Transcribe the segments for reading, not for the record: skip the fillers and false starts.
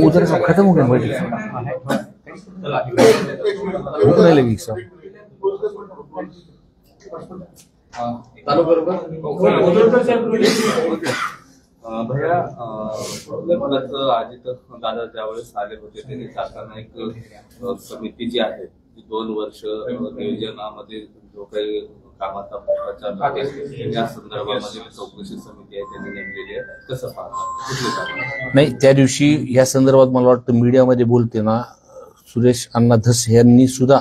उधर सब खत्म हो गया भैया अजित दादा ज्यावेळेस आले होते त्यांनी शासनाने एक समिती जी आहे 2 वर्ष नियोजनामध्ये जो काही कामाचा भ्रष्टाचार या संदर्भामध्ये चौकशी समिती आहे त्यांनी नेमलेली आहे, कसं पाहता? नाही, त्या दिवशी या संदर्भात मला वाटतं मीडियामध्ये बोलते ना सुरेश अण्णा धस यांनी सुद्धा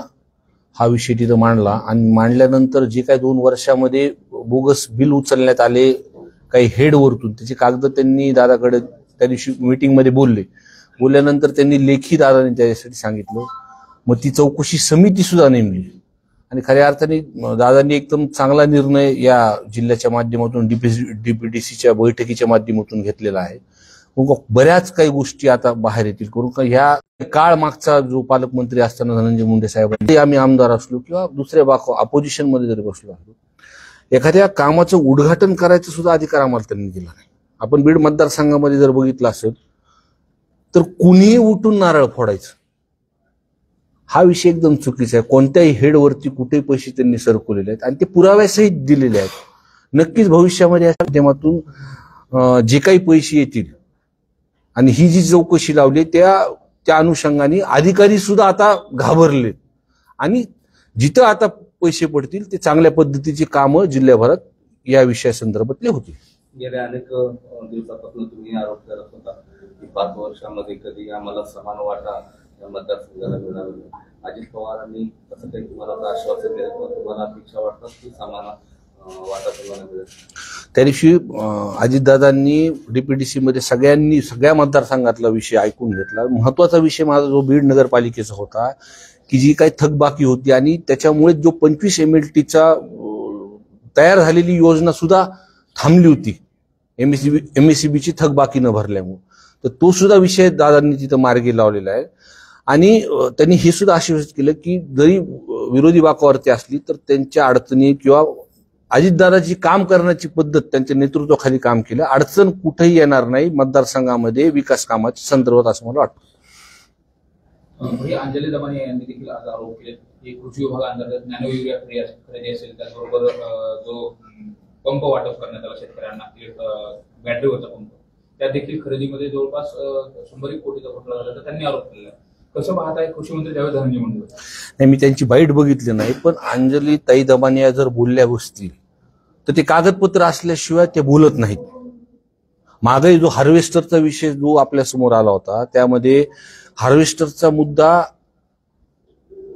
हा विषय तिथं मांडला आणि मांडल्यानंतर जे काही 2 वर्षामध्ये बोगस बिल उचलण्यात आले काही हेड वरतून त्याची कागद त्यांनी दादाकडे त्या दिवशी मीटिंगमध्ये बोलल्यानंतर त्यांनी लेखी दादाने त्याच्यासाठी सांगितलं. मग ती चौकशी समिती सुद्धा नेमली आणि खऱ्या अर्थाने दादांनी एकदम चांगला निर्णय या जिल्ह्याच्या माध्यमातून डीपीडीसीच्या बैठकीच्या माध्यमातून घेतलेला आहे. मग बऱ्याच काही गोष्टी आता बाहेर येतील करून का ह्या काळ मागचा जो पालकमंत्री असताना धनंजय मुंडे साहेबांनी आम्ही आमदार असलो किंवा दुसऱ्या अपोजिशन मध्ये जरी बसलो असलो एखाद्या कामाचं उद्घाटन करायचं सुद्धा अधिकार आम्हाला त्यांनी दिला नाही. आपण बीड मतदारसंघामध्ये जर बघितलं असेल तर कुणीही उठून नारळ फोडायचं हा विषय एकदम चुकीचा आहे. कोणत्याही हेडवरती कुठेही पैसे त्यांनी सरकवलेले आहेत आणि ते पुराव्यासहित दिलेले आहेत. नक्कीच भविष्यामध्ये या माध्यमातून जे काही पैसे येतील आणि ही जी चौकशी लावली त्या अनुषंगाने अधिकारी सुद्धा आता घाबरले आणि जिथं आता पैसे पडतील ते चांगल्या पद्धतीची कामं जिल्ह्याभरात या विषयासंदर्भातले होतील. गेल्या अनेक दिवसापासून तुम्ही आरोप करत होता की 5 वर्षांमध्ये कधी आम्हाला समान वाटा या मतदारसंघाला मिळणार. अजित पवारांनी असं काही तुम्हाला आश्वासन दिलं किंवा तुम्हाला अपेक्षा वाटतात की समान वाटा तुम्हाला मिळेल? त्या दिवशी अजितदादांनी डीपीडीसी मध्ये सगळ्या मतदारसंघातला विषय ऐकून घेतला. महत्वाचा विषय माझा जो बीड नगरपालिकेचा होता की जी काही थकबाकी होती आणि त्याच्यामुळे जो 25 MLTचा तयार झालेली योजना सुद्धा थांबली होती MSEBची थकबाकी न भरल्यामुळे. तर तो सुद्धा विषय दादांनी तिथं मार्गी लावलेला आहे आणि त्यांनी हे सुद्धा आश्वासित केलं की जरी विरोधी बाकावरती असली तर त्यांच्या अडचणी किंवा अजितदादाची काम करण्याची पद्धत त्यांच्या नेतृत्वाखाली काम केलं अडचण कुठेही येणार नाही मतदारसंघामध्ये विकास कामाच्या संदर्भात असं मला वाटतं. अंजली दमाने यांनी देखील आज आरोप केले की कृषी विभागाअंतर्गत नॅनो युरिया खरेदी असेल त्याचबरोबर जो पंप वाटप करण्यात आला शेतकऱ्यांना बॅटरीवरचा पंप त्या देखील खरेदीमध्ये जवळपास 100 कोटीचा घोटाळा झाला तर त्यांनी आरोप केला. कसं पाहताय कृषी मंत्री त्यावेळी धनंजय मुंडे? नाही, मी त्यांची बाईट बघितली नाही पण अंजली ताई दमाने जर बोलल्या गोष्टी तर ते कागदपत्र असल्याशिवाय ते बोलत नाहीत. मागे जो हार्वेस्टरचा विषय जो आपल्या समोर आला होता त्यामध्ये हार्वेस्टरचा मुद्दा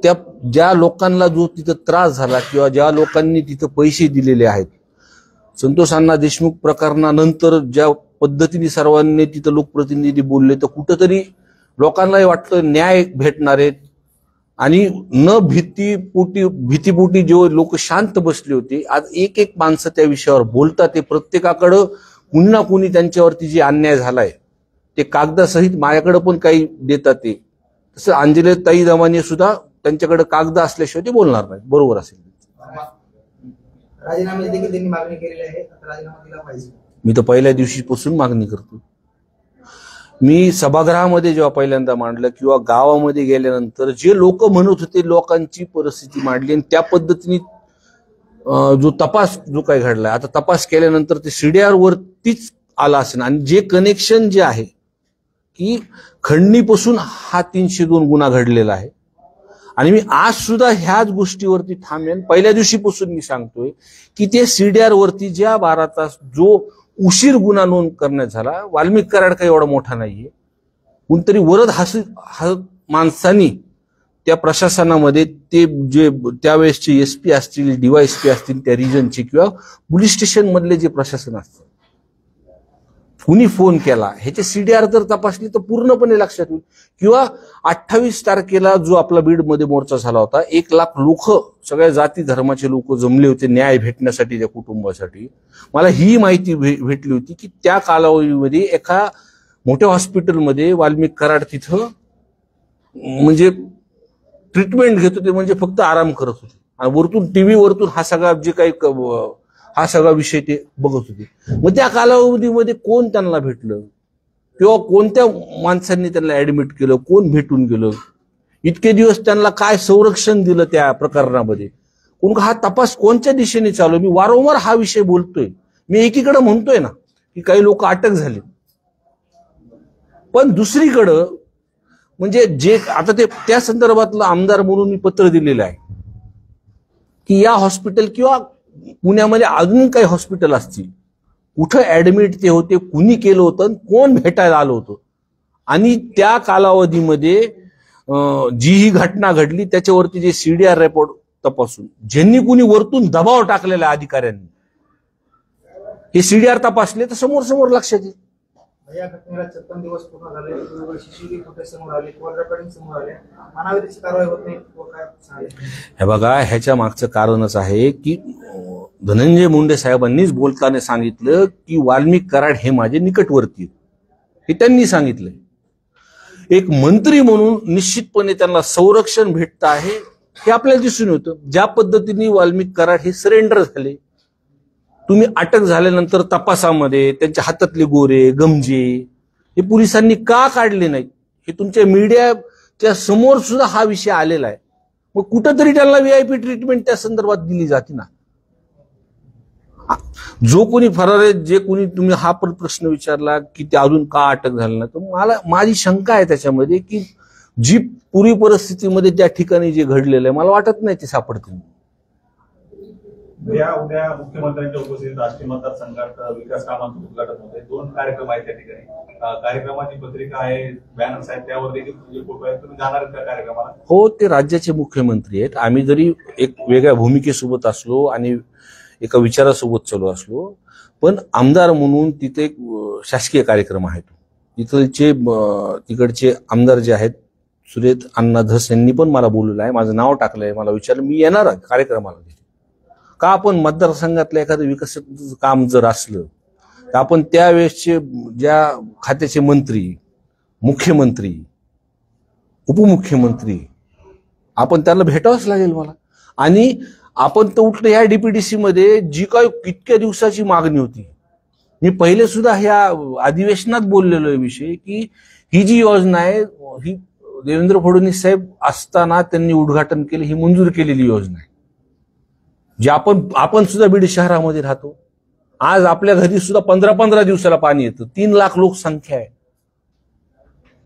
त्या ज्या लोकांना जो तिथं त्रास झाला किंवा ज्या लोकांनी तिथं पैसे दिलेले आहेत संतोष अण्णा देशमुख प्रकरणानंतर ज्या पद्धतीने सर्वांनी तिथं लोकप्रतिनिधी बोलले तर कुठंतरी लोकांनाही वाटतं न्याय भेटणार आहेत आणि न भीतीपोटी जे लोक शांत बसले होते आज एक माणसं त्या विषयावर बोलतात. ते प्रत्येकाकडं कुणी ना कुणी त्यांच्यावरती जे अन्याय झालाय ते कागदासहित माझ्याकडे पण काही देतात. ते तसं अंजली ताई दमाने सुद्धा त्यांच्याकडे कागद असल्याशिवाय ते बोलणार नाहीत. बरोबर असेल. राजीनामे देखील त्यांनी मागणी केलेली आहे, राजीनामा दिला पाहिजे. मी तर पहिल्या दिवशीपासून मागणी करतो. मी सभागृहामध्ये जेव्हा पहिल्यांदा मांडलं किंवा गावामध्ये गेल्यानंतर जे लोक म्हणत होते लोकांची परिस्थिती मांडली आणि त्या पद्धतीने जो तपास जो काही घडलाय आता तपास केल्यानंतर ते CDR वरतीच आला असेल आणि जे कनेक्शन जे आहे की खंडणीपासून हा 302 गुन्हा घडलेला आहे आणि मी आज सुद्धा ह्याच गोष्टीवरती थांबेन. पहिल्या दिवशीपासून मी सांगतोय की ते CDR वरती ज्या 12 तास जो उशीर गुन्हा नोंद करण्यात झाला वाल्मिक कराड काही एवढा मोठा नाहीये कोणतरी वरद माणसांनी त्या प्रशासनामध्ये ते जे त्यावेळेसचे SP असतील, DYSP असतील त्या रिजनचे किंवा पोलीस स्टेशन मधले जे प्रशासन असतं, कुणी फोन केला ह्याचे CDR जर तपासली तर पूर्णपणे लक्षात येईल. किंवा 28 तारखेला जो आपला बीडमध्ये मोर्चा झाला होता, 1 लाख लोक, सगळ्या जाती धर्माचे लोक जमले होते न्याय भेटण्यासाठी त्या कुटुंबासाठी. मला ही माहिती भेटली होती की त्या कालावधीमध्ये एका मोठ्या हॉस्पिटलमध्ये वाल्मिक कराड तिथं म्हणजे ट्रीटमेंट घेत होते, म्हणजे फक्त आराम करत होते, आणि वरतून टीव्ही वरतून हा सगळा जे काही हा सगळा विषय ते बघत होते. मग त्या कालावधीमध्ये कोण त्यांना भेटलं किंवा कोणत्या माणसांनी त्यांना ऍडमिट केलं, कोण भेटून गेलं, इतके दिवस त्यांना काय संरक्षण दिलं त्या प्रकरणामध्ये, कोण, हा तपास कोणत्या दिशेने चालू. मी वारंवार हा विषय बोलतोय. मी एकीकडे म्हणतोय ना की काही लोक अटक झाले, पण दुसरीकडं म्हणजे जे आता ते त्या संदर्भातलं आमदार म्हणून मी पत्र दिलेलं आहे की या हॉस्पिटल किंवा पुण्यामध्ये अजून काही हॉस्पिटल असतील, कुठं ऍडमिट ते होते, कुणी केलं होतं, कोण भेटायला आलं होतं, आणि त्या कालावधीमध्ये जी ही घटना घडली त्याच्यावरती जे CDR रिपोर्ट तपासून ज्यांनी कुणी वरतून दबाव टाकलेला अधिकाऱ्यांनी हे CDR तपासले तर समोर समोर लक्षात येईल. या घटनेला 56 दिवस पूर्ण झाले, CCTV फुटेज समोर आले, कॉल रेकॉर्डिंग समोर आले, मानावी त्याची कारवाई होत नाही, काय सांगेल? हे बघा, ह्याच्या मागचं कारणच आहे की धनंजय मुंडे साहेबांनीच बोलताना सांगितलं की वाल्मिक कराड हे माझे निकटवर्ती आहेत, हे त्यांनी सांगितलंय. एक मंत्री म्हणून निश्चितपणे त्यांना संरक्षण भेटत आहे हे आपल्याला दिसून होतं. ज्या पद्धतीने वाल्मिक कराड हे सरेंडर झाले, तुम्ही अटक झाल्यानंतर तपासामध्ये त्यांच्या हातातले गोरे गमजे हे पोलिसांनी का काढले नाहीत, हे तुमच्या मीडियाच्या समोर सुद्धा हा विषय आलेला आहे. मग कुठंतरी त्यांना VIP ट्रीटमेंट त्या संदर्भात दिली जाते ना. जो कोणी फरार आहे, जे कोणी, तुम्ही हा पण प्रश्न विचारला की ते अजून का अटक झालं नाही, तर माझी शंका आहे त्याच्यामध्ये की जी पूर्वी परिस्थितीमध्ये त्या ठिकाणी जे घडलेलं आहे मला वाटत नाही ते सापडतील. उद्या मुख्यमंत्र्यांच्या उपस्थितीत राष्ट्रीय मतदारसंघात विकास कामांचं उद्घाटन होते. 2 कार्यक्रम आहेत त्या ठिकाणी. कार्यक्रमाची पत्रिका आहे, बॅनर्स आहेत, त्यावर देखील फोटो आहेत. तुम्ही जाणार त्या कार्यक्रमाला? हो, ते राज्याचे मुख्यमंत्री आहेत. आम्ही जरी एक वेगळ्या भूमिकेसोबत असलो आणि एका विचारासोबत चालू असलो, पण आमदार म्हणून तिथे एक शासकीय कार्यक्रम आहे. तिकडचे आमदार जे आहेत सुरेश अण्णा धस यांनी पण मला बोललेलं आहे, माझं नाव टाकलंय, मला विचारलं मी येणार आहे कार्यक्रमाला. का आपण मतदारसंघातलं एखादं विकासाचं काम जर असलं तर आपण त्यावेळेसचे ज्या खात्याचे मंत्री, मुख्यमंत्री, उपमुख्यमंत्री, आपण त्यांना भेटावंच लागेल मला. आणि आपण तर उठलं ह्या DPDC मध्ये जी काही इतक्या दिवसाची मागणी होती, मी पहिले सुद्धा ह्या अधिवेशनात बोललेलो विषय की ही जी योजना आहे ही देवेंद्र फडणवीस साहेब असताना त्यांनी उद्घाटन केले, ही मंजूर केलेली योजना आहे. जे आपण सुद्धा बीड शहरामध्ये राहतो, आज आपल्या घरी सुद्धा 15-15 दिवसाला पाणी येतं. 3 लाख लोकसंख्या आहे.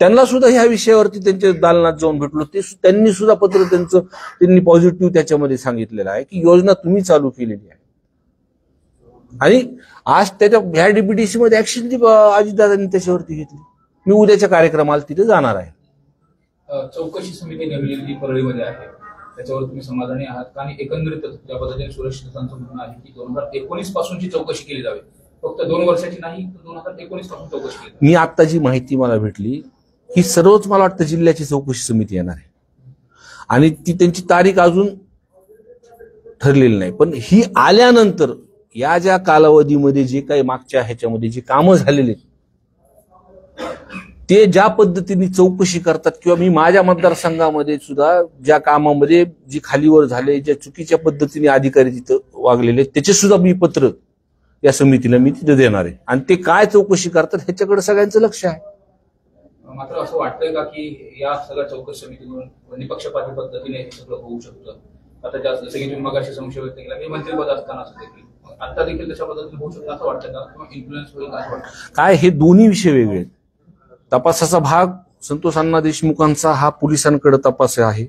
त्यांना सुद्धा ह्या विषयावरती त्यांच्या दालनात जाऊन भेटलो, त्यांनी सुद्धा पत्र त्यांनी पॉझिटिव्ह त्याच्यामध्ये सांगितलेलं आहे की योजना तुम्ही चालू केलेली आहे. आणि आज त्याच्या ह्या DPDC मध्ये ऍक्शन अजितदादांनी त्याच्यावरती घेतली. मी उद्याच्या कार्यक्रमाला तिथे जाणार आहे. चौकशी समिती नेमलेली परळीमध्ये आहे, त्याच्यावर तुम्ही समाधानी आहात का? आणि एकंदरीत ज्या पद्धतीने सुरेश दत्तांचं म्हणणं आहे की 2019 पासूनची चौकशी केली जावी, फक्त 2 वर्षाची नाही, 2019 पासून चौकशी केली. मी आता जी माहिती मला भेटली ही सर्वच मला वाटतं जिल्ह्याची चौकशी समिती येणार आहे, आणि ती त्यांची तारीख अजून ठरलेली नाही. पण ही आल्यानंतर या ज्या कालावधीमध्ये जे काही मागच्या ह्याच्यामध्ये जी कामं झालेली ते ज्या पद्धतीने चौकशी करतात, किंवा मी माझ्या मतदारसंघामध्ये सुद्धा ज्या कामामध्ये जी खालीवर झाले, ज्या चुकीच्या पद्धतीने अधिकारी तिथं वागलेले, त्याचे सुद्धा मी पत्र या समितीला मी तिथे देणार आहे. आणि ते काय चौकशी करतात ह्याच्याकडे सगळ्यांचं लक्ष आहे. मात्र असं वाटतंय का की या सगळ्या चौकशी समितीतून निपक्षपाती पद्धतीने हे सगळं होऊ शकतं? आता जसं की तुम्ही मगाशी संशय व्यक्त केला की मंत्रिपद असताना असं देखील आता देखील तशा पद्धतीने होऊ शकतं असं वाटतं का, किंवा इन्फ्लुएन्स होईल असं वाटतं? काय, हे दोन्ही विषय वेगळे आहेत. तपासाचा भाग संतोष अण्णा देशमुखांचा हा पोलिसांकडे तपास आहे.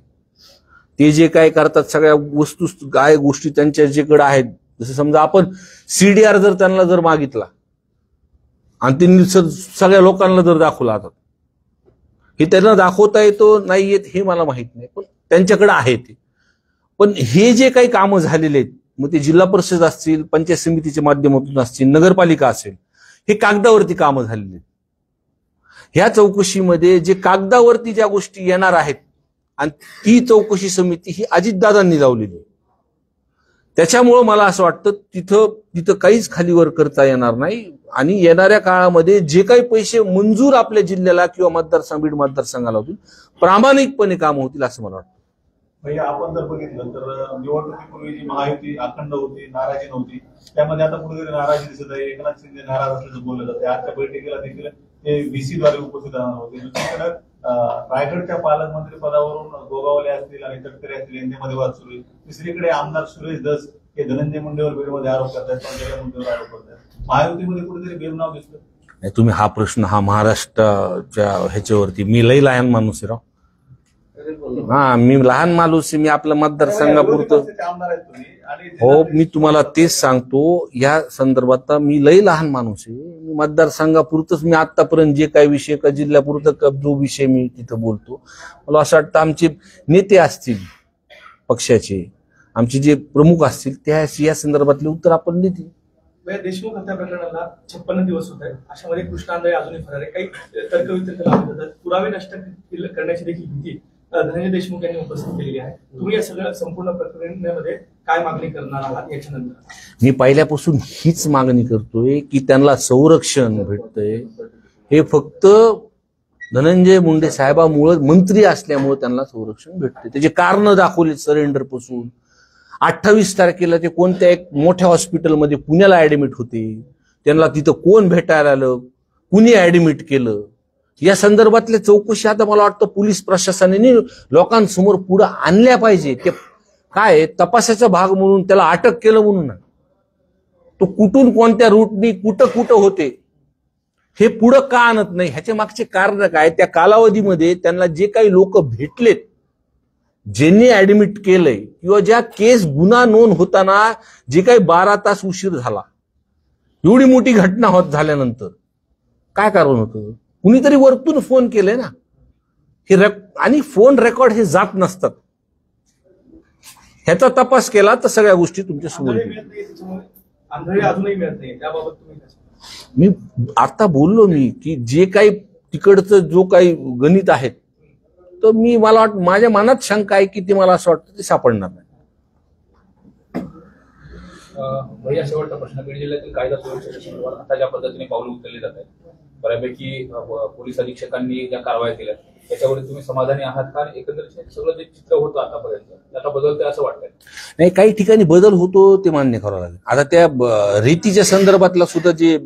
ते जे काय करतात सगळ्या वस्तू काय गोष्टी त्यांच्याकडे आहेत, जसं समजा आपण CDR जर त्यांना जर मागितला आणि त्यांनी सगळ्या लोकांना जर दाखवला, हे त्यांना दाखवता येतो नाही येत हे मला माहित नाही, पण त्यांच्याकडे आहे ते. पण हे जे काही कामं झालेले आहेत, मग ते जिल्हा परिषद असतील, पंचायत समितीच्या माध्यमातून असतील, नगरपालिका असेल, हे कागदावरती कामं झालेली आहेत. ह्या चौकशीमध्ये जे कागदावरती ज्या गोष्टी येणार आहेत आणि ती चौकशी समिती ही अजितदादांनी लावलेली आहे. त्याच्यामुळं मला असं वाटतं तिथं काहीच खालीवर करता येणार नाही आणि येणाऱ्या काळामध्ये जे काही पैसे मंजूर आपल्या जिल्ह्याला किंवा बीड मतदारसंघाला होतील प्रामाणिकपणे काम होतील असं मला वाटतं. भैया, आपण जर बघितलं तर निवडणुकीपूर्वी जी महायुती अखंड होती, नाराजी नव्हती, त्यामध्ये आता कुठेतरी नाराजी दिसत आहे. एकनाथ शिंदे नाराज असल्याचं बोललं जाते. आजच्या बैठकीला देखील ते व्हीसीद्वारे उपस्थित राहणार होते. दुसरीकडे रायगडच्या पालकमंत्री पदावरून गोगावले असतील आणि तटकरे असतील यांच्यामध्ये वाद सुरू आहे. तिसरीकडे आमदार सुरेश धस हे धनंजय मुंडेवर बीडमध्ये आरोप करतात, पंकजा मुंडेवर आरोप करतात. महायुतीमध्ये कुठेतरी बेमनाव दिसतं. तुम्ही हा प्रश्न हा महाराष्ट्राच्या ह्याच्यावरती, मी लई लहान माणूस आहे राव. हा, मी लहान माणूस आहे, मी आपल्या मतदारसंघापुरतं. आमदार आहेत तुम्ही आणि हो, मी तुम्हाला तेच सांगतो, या संदर्भात मी लई लहान माणूस आहे. मी मतदारसंघापुरतच मी आतापर्यंत जे काही विषय का जिल्ह्यापुरतं जो विषय मी तिथं बोलतो, मला असं वाटतं आमचे नेते असतील पक्षाचे, आमचे जे प्रमुख असतील त्या या संदर्भातले उत्तर आपण देतील. देशमुख हत्या प्रकरणाला 56 दिवस होत आहेत. अशामध्ये कृष्णा आंधळे अजूनही फरार आहे. काही तर्कवितर्क लावले जातात. पुरावे नष्ट करण्याची देखील भीती धनंजय देशमुख यांनी उपस्थित केलेली आहे. तुम्ही या सगळ्या संपूर्ण प्रकरणामध्ये काय मागणी करणार आहात याच्यानंतर? मी पहिल्यापासून हीच मागणी करतोय की त्यांना संरक्षण भेटतंय. हे फक्त धनंजय मुंडे साहेबामुळे, मंत्री असल्यामुळे त्यांना संरक्षण भेटते. त्याचे कारण दाखवले सरेंडर पासून. 28 तारखेला ते कोणत्या एक मोठ्या हॉस्पिटलमध्ये पुण्याला ऍडमिट होते. त्यांना तिथं कोण भेटायला आलं, कुणी ऍडमिट केलं, या संदर्भातल्या चौकशी आता मला वाटतं पोलीस प्रशासनाने लोकांसमोर पुढे आणल्या पाहिजे. ते काय तपासाचा भाग म्हणून त्याला अटक केलं म्हणून तो कुठून कोणत्या रूटनी कुठं होते हे पुढं का आणत नाही, ह्याच्या मागचे कारण काय? त्या कालावधीमध्ये त्यांना जे काही लोक भेटलेत, ज्यांनी ऍडमिट केलंय किंवा ज्या केस गुन्हा नोंद होताना जे काही 12 तास उशीर झाला, एवढी मोठी घटना होत झाल्यानंतर काय कारण होतं? कुणीतरी वरतून फोन केले ना, हे आणि फोन रेकॉर्ड हे जात नसतात. ह्याचा तपास केला तर सगळ्या गोष्टी तुमच्या समोर अजूनही मिळत नाही. त्याबाबत तुम्ही मी आता बोललो की जे काही तिकडचं जो काही गणित आहेत, तर मला वाटतं माझ्या मनात शंका आहे की ते मला असं वाटतं ते सापडणार नाही. भैया, शेवटचा प्रश्न. बीड जिल्ह्यातील कायदा सुरक्षेच्या संदर्भात आता ज्या पद्धतीने पावलं उचलली जात आहेत, बऱ्यापैकी पोलीस अधीक्षकांनी ज्या कारवाया केल्या त्याच्यावर तुम्ही समाधानी आहात का? एकंदरीत सगळं जे चित्र होतं आतापर्यंत आता बदलतंय असं वाटतंय? नाही, काही ठिकाणी बदल होतो ते मान्य करावं लागेल. आता त्या रीतीच्या संदर्भातला सुद्धा जे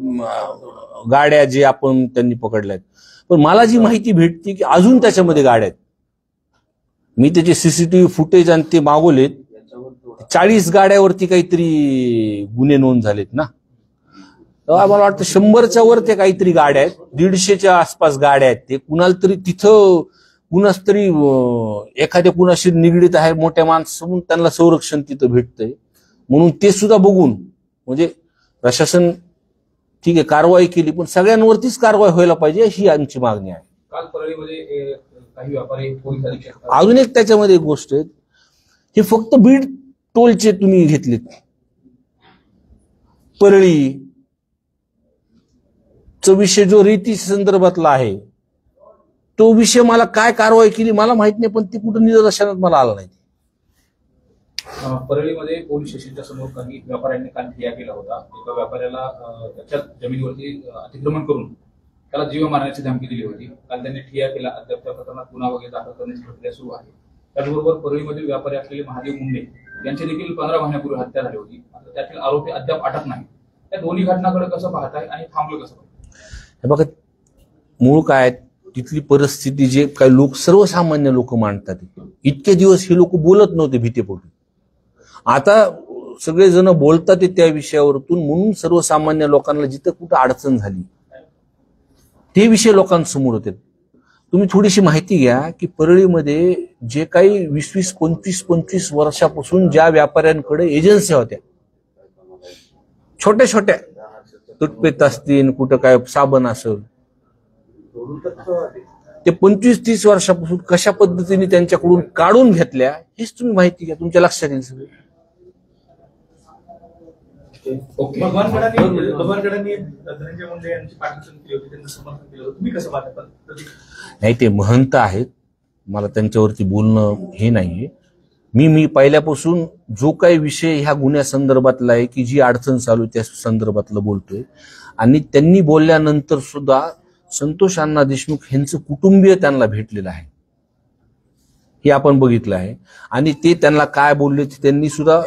गाड्या जे आपण त्यांनी पकडल्यात, पण मला जी माहिती भेटते की अजून त्याच्यामध्ये गाड्या आहेत. मी त्याचे सीसीटीव्ही फुटेज आणि ते मागवलेत. 40 गाड्यावरती काहीतरी गुन्हे नोंद झालेत ना. मला वाटतं 100च्या वर ते काहीतरी गाड्या आहेत, 150च्या आसपास गाड्या आहेत. ते कुणाला तरी तिथं कुणाच तरी एखाद्या कुणाशी निगडीत आहे मोठ्या माणसं, त्यांना संरक्षण तिथं भेटतंय. म्हणून ते सुद्धा बघून म्हणजे प्रशासन ठीक आहे कारवाई केली, पण सगळ्यांवरतीच कारवाई व्हायला पाहिजे ही आमची मागणी आहे. काल परळीमध्ये काही व्यापारी पोलीस अधीक्षक. अजून एक त्याच्यामध्ये एक गोष्ट आहे, हे फक्त बीड टोलचे तुम्ही घेतलेत. परळी विषय जो रीती संदर्भातला आहे तो विषय मला काय कारवाई केली मला माहित नाही, पण ती कुठं निदर्शनात मला आला नाही. परळीमध्ये पोलीस स्टेशनच्या समोर काही व्यापाऱ्यांनी काल ठिय्या केला होता. एका व्यापाऱ्याला त्याच्या जमिनीवरती अतिक्रमण करून त्याला जीव मारण्याची धमकी दिली होती. काल त्यांनी ठिय्या केला. अद्याप त्या प्रकरणात गुन्हा वगैरे दाखल करण्याची प्रक्रिया सुरू आहे. त्याचबरोबर परळीमधील व्यापारी असलेले महादेव मुंडे यांची देखील 15 महिन्यापूर्वी हत्या झाली होती. त्यातील आरोपी अद्याप अटक नाही. त्या दोन्ही घटनांकडे कसं पाहताय आणि थांबलं कसं? हे बघा, मूळ काय तिथली परिस्थिती जे काही लोक सर्वसामान्य लोक मांडतात, इतके दिवस हे लोक बोलत नव्हते भीतीपोटी. आता सगळेजण बोलतात त्या विषयावरतून, म्हणून सर्वसामान्य लोकांना जिथं कुठं अडचण झाली ते विषय लोकांसमोर होते. तुम्ही थोडीशी माहिती घ्या की परळीमध्ये जे काही 20, 25 वर्षापासून ज्या व्यापाऱ्यांकडे एजन्स्या होत्या, छोट्या छोट्या टूथपेस्ट असतील, कुठं काय साबण असेल, ते 25-30 वर्षापासून कशा पद्धतीने त्यांच्याकडून काढून घेतल्या हेच तुम्ही माहिती घ्या, तुमच्या लक्षात येईल सगळं. ओके. भगवान गडांनी धनंजय मुंडे यांची पाठिंबा केली होती, त्यांचं समर्थन केलं होतं. तुम्ही कसं पाहता? नाही, ते महंत आहेत, मला त्यांच्यावरती बोलणं हे नाहीये. मी पहिल्यापासून जो काही विषय ह्या गुन्ह्यासंदर्भातला आहे की जी अडचण चालू आहे त्या संदर्भातलं बोलतोय. आणि त्यांनी बोलल्यानंतर सुद्धा संतोष अण्णा देशमुख यांचं कुटुंबीय त्यांना भेटलेलं आहे, हे आपण बघितलं आहे. आणि ते त्यांना काय बोलले त्यांनी सुद्धा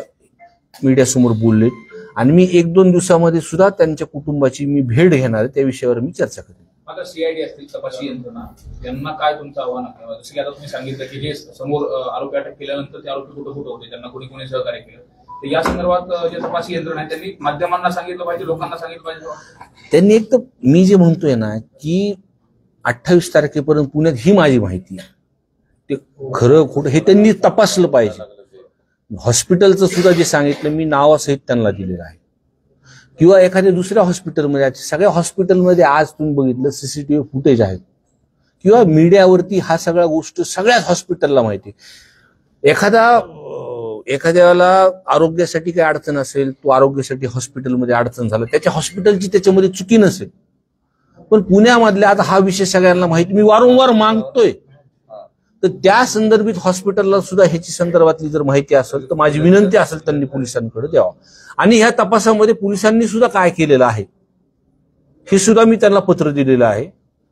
मीडियासमोर बोललेत. आणि मी 1-2 दिवसामध्ये सुद्धा त्यांच्या कुटुंबाची मी भेट घेणार आहे, त्या विषयावर मी चर्चा करेन. आता सीआयडी असतील, तपासी यंत्रणा, यांना काय तुमचं आव्हान आहे? जसं की आता तुम्ही सांगितलं की जे समोर आरोपी अटक केल्यानंतर ते आरोपी कुठं होते, त्यांना कोणी सहकार्य केलं, तर या संदर्भात जे तपासी यंत्रणा आहे त्यांनी माध्यमांना सांगितलं पाहिजे, लोकांना सांगितलं पाहिजे. त्यांनी एक तर मी जे म्हणतोय ना की 28 तारखेपर्यंत पुण्यात ही माझी माहिती आहे, ते खरं खोटं हे त्यांनी तपासलं पाहिजे. हॉस्पिटलचं सुद्धा जे सांगितलं मी नावासहित त्यांना दिलेलं आहे. किंवा एखाद्या दुसऱ्या हॉस्पिटलमध्ये, सगळ्या हॉस्पिटलमध्ये आज तुम्ही बघितलं सीसीटीव्ही फुटेज आहेत, किंवा मीडियावरती हा सगळ्या गोष्ट सगळ्याच हॉस्पिटलला माहिती. एखाद्याला आरोग्यासाठी काही अडचण असेल, तो आरोग्यासाठी हॉस्पिटलमध्ये अडचण झालं, त्याच्या हॉस्पिटलची त्याच्यामध्ये चुकी नसेल. पण पुण्यामधल्या आता हा विषय सगळ्यांना माहिती, मी वारंवार मागतोय, तर त्या संदर्भित हॉस्पिटलला सुद्धा ह्याची संदर्भातली जर माहिती असेल तर माझी विनंती असेल त्यांनी पोलिसांकडे द्यावा. आणि ह्या तपासामध्ये पोलिसांनी सुद्धा काय केलेलं आहे हे सुद्धा मी त्यांना पत्र दिलेलं आहे.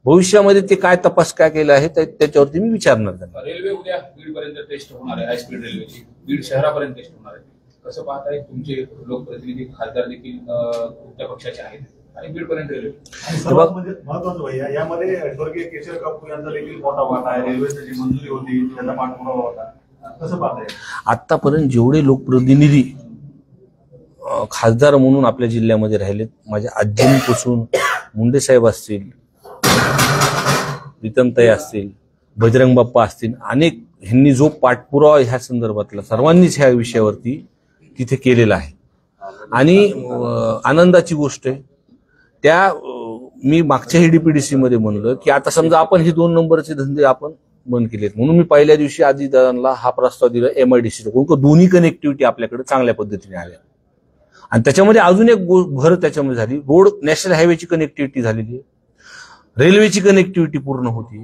भविष्यामध्ये ते काय तपास काय केला आहे त्याच्यावरती मी विचारणार त्यांना. रेल्वे उद्या बीडपर्यंत टेस्ट होणार आहे, हायस्पीड रेल्वेची बीड शहरापर्यंत टेस्ट होणार आहे. कसं पाहताय? तुमचे लोकप्रतिनिधी खासदार देखील तुमच्या पक्षाचे आहेत आणि बीडपर्यंत रेल्वे. सर्वात म्हणजे महत्वाचं भैया, यामध्ये स्वर्गीय केशर काकू यांचा देखील मोठा वाटा आहे. रेल्वेची जी मंजुरी होती त्याचा पाठपुरावा होता, कसं पाहताय? आतापर्यंत जेवढे लोकप्रतिनिधी खासदार म्हणून आपल्या जिल्ह्यामध्ये राहिलेत, माझ्या आजींपासून मुंडे साहेब असतील, प्रीतमताई असतील, बजरंग बाप्पा असतील, अनेक ह्यांनी जो पाठपुरावा ह्या संदर्भातला सर्वांनीच ह्या विषयावरती तिथे केलेला आहे. आणि आनंदाची गोष्ट आहे, त्या मी मागच्या डीपीडीसी मध्ये म्हणलं की आता समजा आपण हे 2 नंबरचे धंदे आपण बंद केलेत, म्हणून मी पहिल्या दिवशी अजितदादांना हा प्रस्ताव दिला MIDC कडून, दोन्ही कनेक्टिव्हिटी आपल्याकडे चांगल्या पद्धतीने आल्या. आणि त्याच्यामध्ये अजून एक भर त्याच्यामध्ये झाली, रोड नॅशनल हायवेची कनेक्टिव्हिटी झालेली आहे, रेल्वेची कनेक्टिव्हिटी पूर्ण होती.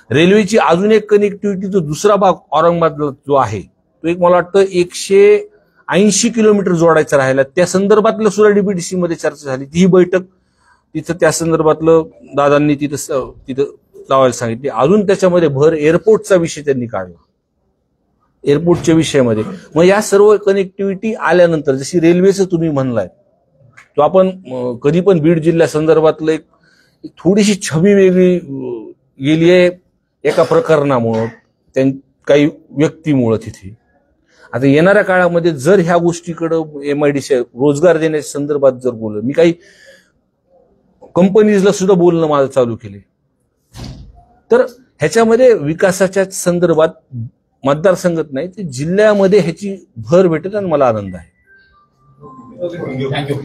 रेल्वेची अजून एक कनेक्टिव्हिटी, जो दुसरा भाग औरंगाबादला जो आहे तो एक मला वाटतं 180 किलोमीटर जोडायचा राहिला, त्या संदर्भातलं सुद्धा डीपीडीसी मध्ये चर्चा झाली. ती बैठक तिथं त्या संदर्भातलं दादांनी तिथं लावायला सांगितली. अजून त्याच्यामध्ये भर एअरपोर्टचा विषय त्यांनी काढला, एअरपोर्टच्या विषयामध्ये. मग या सर्व कनेक्टिव्हिटी आल्यानंतर, जशी रेल्वेचं तुम्ही म्हणलाय, तो आपण कधी पण बीड जिल्ह्या संदर्भातलं एक थोडीशी छबी वेगळी गेली आहे एका प्रकरणामुळं, काही व्यक्तीमुळं तिथे. आता येणाऱ्या काळामध्ये जर ह्या गोष्टीकडं MIDC रोजगार देण्याच्या संदर्भात जर बोललं, मी काही कंपनीजला सुद्धा बोलणं माझं चालू केले, तर ह्याच्यामध्ये विकासाच्या संदर्भात मतदारसंघात नाही तर जिल्ह्यामध्ये ह्याची भर भेटेल आणि मला आनंद आहे. थँक्यू.